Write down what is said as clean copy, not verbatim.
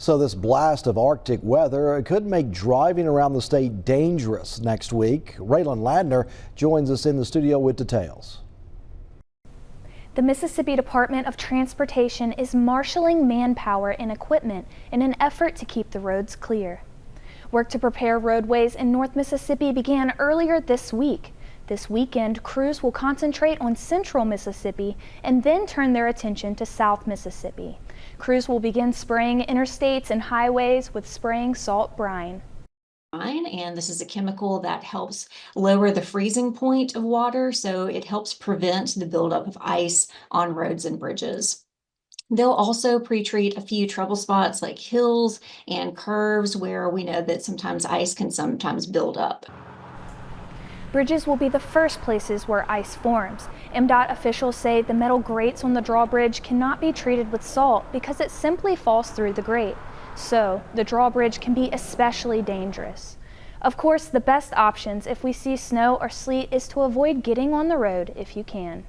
So this blast of Arctic weather could make driving around the state dangerous next week. Raylan Ladner joins us in the studio with details. The Mississippi Department of Transportation is marshaling manpower and equipment in an effort to keep the roads clear. Work to prepare roadways in North Mississippi began earlier this week. This weekend, crews will concentrate on central Mississippi and then turn their attention to South Mississippi. Crews will begin spraying interstates and highways with spraying salt brine. And this is a chemical that helps lower the freezing point of water, so it helps prevent the buildup of ice on roads and bridges. They'll also pre-treat a few trouble spots like hills and curves where we know that sometimes ice can sometimes build up. Bridges will be the first places where ice forms. MDOT officials say the metal grates on the drawbridge cannot be treated with salt because it simply falls through the grate. So the drawbridge can be especially dangerous. Of course, the best options if we see snow or sleet is to avoid getting on the road if you can.